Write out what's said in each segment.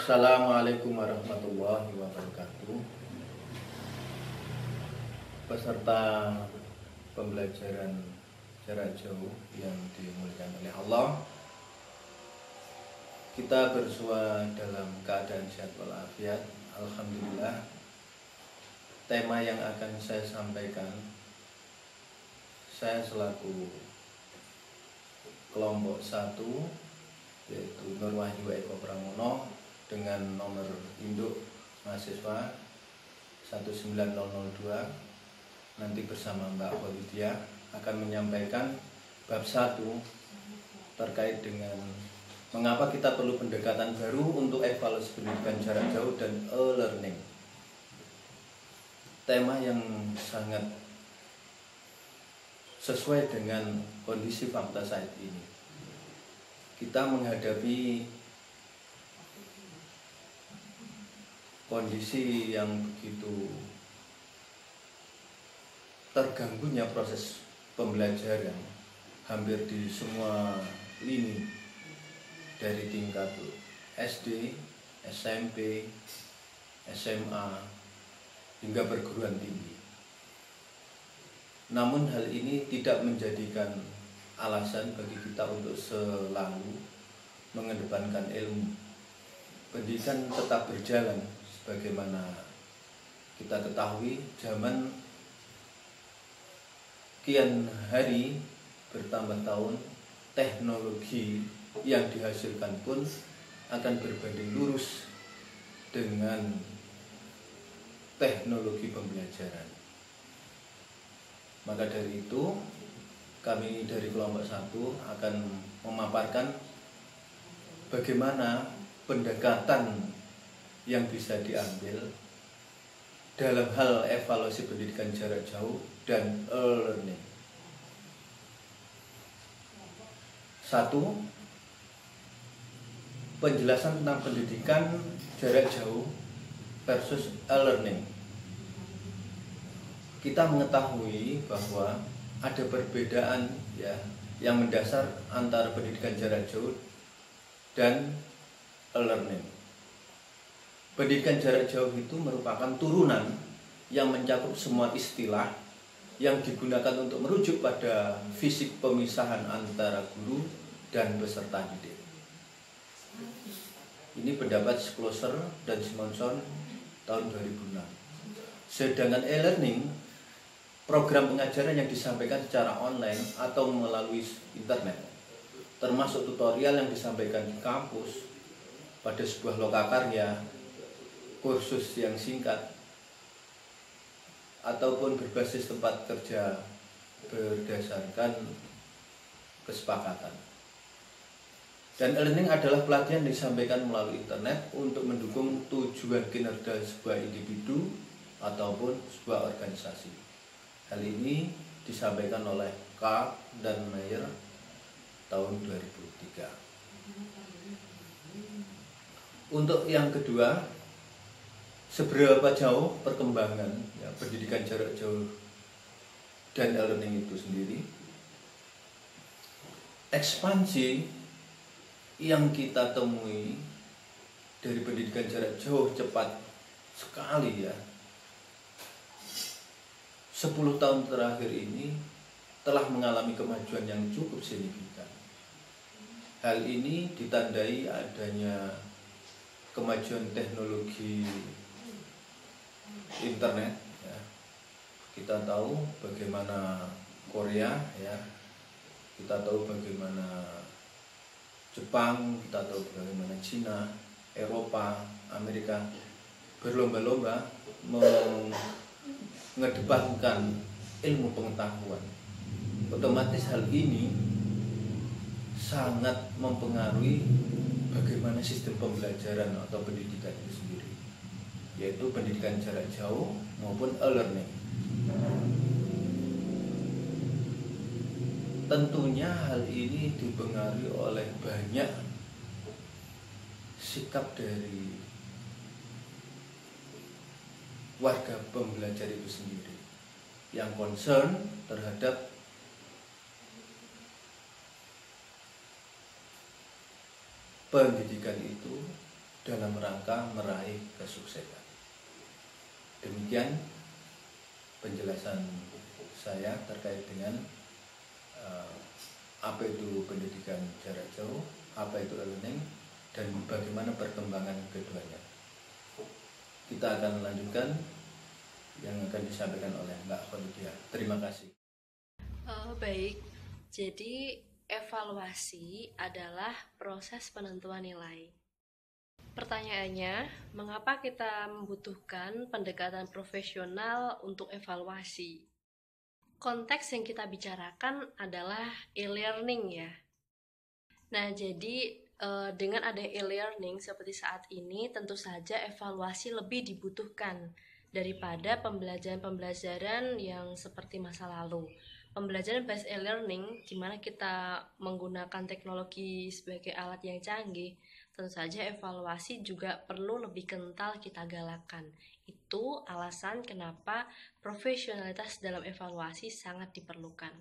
Assalamualaikum warahmatullahi wabarakatuh. Peserta pembelajaran jarak jauh yang dimuliakan oleh Allah, kita bersua dalam keadaan sehat walafiat. Alhamdulillah. Tema yang akan saya sampaikan, saya selaku kelompok 1, yaitu Nur Wahyu Eko Pramono, dengan nomor induk mahasiswa 19002, nanti bersama Mbak Kholidia akan menyampaikan bab 1 terkait dengan mengapa kita perlu pendekatan baru untuk evaluasi pendidikan jarak jauh dan e-learning. Tema yang sangat sesuai dengan kondisi fakta saat ini. Kita menghadapi kondisi yang begitu terganggunya proses pembelajaran hampir di semua lini, dari tingkat SD, SMP, SMA, hingga perguruan tinggi. Namun hal ini tidak menjadikan alasan bagi kita untuk selalu mengedepankan ilmu. Pendidikan tetap berjalan. Sebagaimana kita ketahui, zaman kian hari bertambah tahun, teknologi yang dihasilkan pun akan berbanding lurus dengan teknologi pembelajaran. Maka dari itu, kami dari kelompok 1 akan memaparkan bagaimana pendekatan yang bisa diambil dalam hal evaluasi pendidikan jarak jauh dan e-learning. 1. Penjelasan tentang pendidikan jarak jauh versus e-learning. Kita mengetahui bahwa ada perbedaan yang mendasar antara pendidikan jarak jauh dan e-learning. Pendidikan jarak jauh itu merupakan turunan yang mencakup semua istilah yang digunakan untuk merujuk pada fisik pemisahan antara guru dan peserta didik. Ini pendapat Schlosser dan Simonson tahun 2006. Sedangkan e-learning, program pengajaran yang disampaikan secara online atau melalui internet, termasuk tutorial yang disampaikan di kampus, pada sebuah lokakarya, kursus yang singkat, ataupun berbasis tempat kerja berdasarkan kesepakatan. Dan e-learning adalah pelatihan yang disampaikan melalui internet untuk mendukung tujuan kinerja sebuah individu ataupun sebuah organisasi. Hal ini disampaikan oleh Karp dan Mayer tahun 2003. Untuk yang kedua, seberapa jauh perkembangan pendidikan jarak jauh dan e-learning itu sendiri. Ekspansi yang kita temui dari pendidikan jarak jauh cepat sekali 10 tahun terakhir ini telah mengalami kemajuan yang cukup signifikan. Hal ini ditandai adanya kemajuan teknologi internet. Kita tahu bagaimana Korea, kita tahu bagaimana Jepang, kita tahu bagaimana Cina, Eropa, Amerika berlomba-lomba mengedepankan ilmu pengetahuan. Otomatis hal ini sangat mempengaruhi bagaimana sistem pembelajaran atau pendidikan itu sendiri, yaitu pendidikan jarak jauh maupun e-learning. Tentunya hal ini dipengaruhi oleh banyak sikap dari warga pembelajar itu sendiri yang concern terhadap pendidikan itu dalam rangka meraih kesuksesan. Demikian penjelasan saya terkait dengan apa itu pendidikan jarak jauh, apa itu e-learning, dan bagaimana perkembangan keduanya. Kita akan lanjutkan yang akan disampaikan oleh Mbak Kholidia. Terima kasih. Baik, jadi evaluasi adalah proses penentuan nilai. Pertanyaannya, mengapa kita membutuhkan pendekatan profesional untuk evaluasi? Konteks yang kita bicarakan adalah e-learning ya. Nah, jadi dengan ada e-learning seperti saat ini, tentu saja evaluasi lebih dibutuhkan daripada pembelajaran-pembelajaran yang seperti masa lalu. Pembelajaran based e-learning, di mana kita menggunakan teknologi sebagai alat yang canggih, tentu saja evaluasi juga perlu lebih kental kita galakan. Itu alasan kenapa profesionalitas dalam evaluasi sangat diperlukan.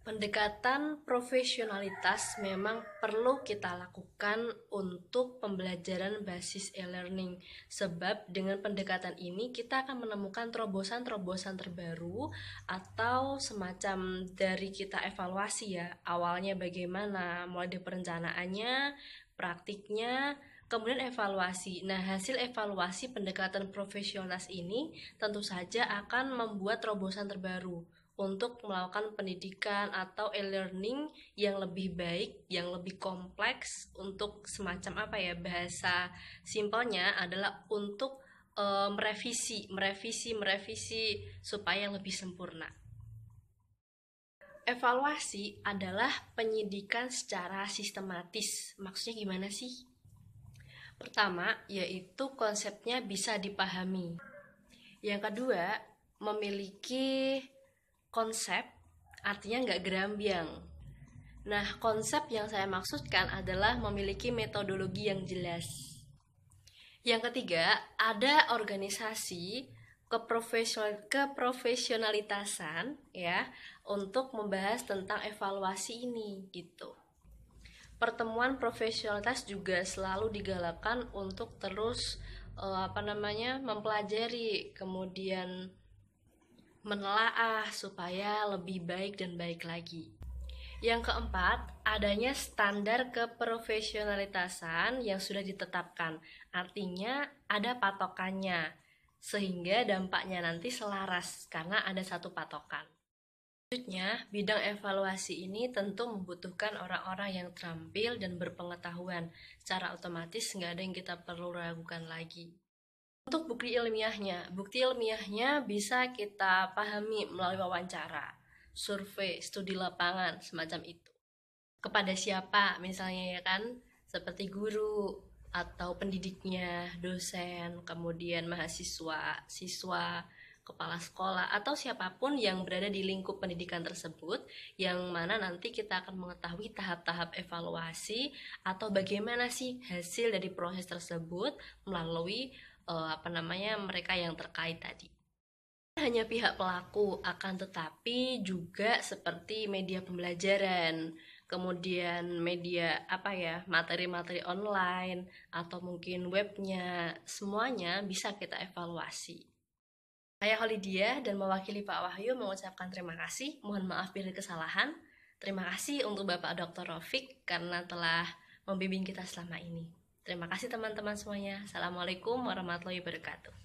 Pendekatan profesionalitas memang perlu kita lakukan untuk pembelajaran basis e-learning, sebab dengan pendekatan ini kita akan menemukan terobosan-terobosan terbaru atau semacam dari kita evaluasi ya, awalnya bagaimana, mulai dari perencanaannya, praktiknya, kemudian evaluasi. Nah, hasil evaluasi pendekatan profesionalitas ini tentu saja akan membuat terobosan terbaru untuk melakukan pendidikan atau e-learning yang lebih baik, yang lebih kompleks, untuk semacam apa ya, bahasa simpelnya adalah untuk merevisi supaya lebih sempurna. Evaluasi adalah penyidikan secara sistematis. Maksudnya gimana sih? Pertama, yaitu konsepnya bisa dipahami. Yang kedua, memiliki konsep, artinya nggak gerambiang. Nah, konsep yang saya maksudkan adalah memiliki metodologi yang jelas. Yang ketiga, ada organisasi keprofesionalitasan ya, untuk membahas tentang evaluasi ini gitu. Pertemuan profesionalitas juga selalu digalakkan untuk terus mempelajari, kemudian menelaah supaya lebih baik dan baik lagi. Yang keempat, adanya standar keprofesionalitasan yang sudah ditetapkan. Artinya ada patokannya, sehingga dampaknya nanti selaras karena ada satu patokan. Selanjutnya, bidang evaluasi ini tentu membutuhkan orang-orang yang terampil dan berpengetahuan. Secara otomatis nggak ada yang kita perlu ragukan lagi. Untuk bukti ilmiahnya bisa kita pahami melalui wawancara, survei, studi lapangan, semacam itu. Kepada siapa misalnya ya kan, seperti guru atau pendidiknya, dosen, kemudian mahasiswa, siswa, kepala sekolah, atau siapapun yang berada di lingkup pendidikan tersebut, yang mana nanti kita akan mengetahui tahap-tahap evaluasi atau bagaimana sih hasil dari proses tersebut melalui mereka yang terkait tadi. Hanya pihak pelaku, akan tetapi juga seperti media pembelajaran, kemudian media materi-materi online atau mungkin webnya, semuanya bisa kita evaluasi. Saya Kholidia dan mewakili Pak Wahyu mengucapkan terima kasih, mohon maaf bila kesalahan. Terima kasih untuk Bapak Dr. Rafiq karena telah membimbing kita selama ini. Terima kasih teman-teman semuanya. Assalamualaikum warahmatullahi wabarakatuh.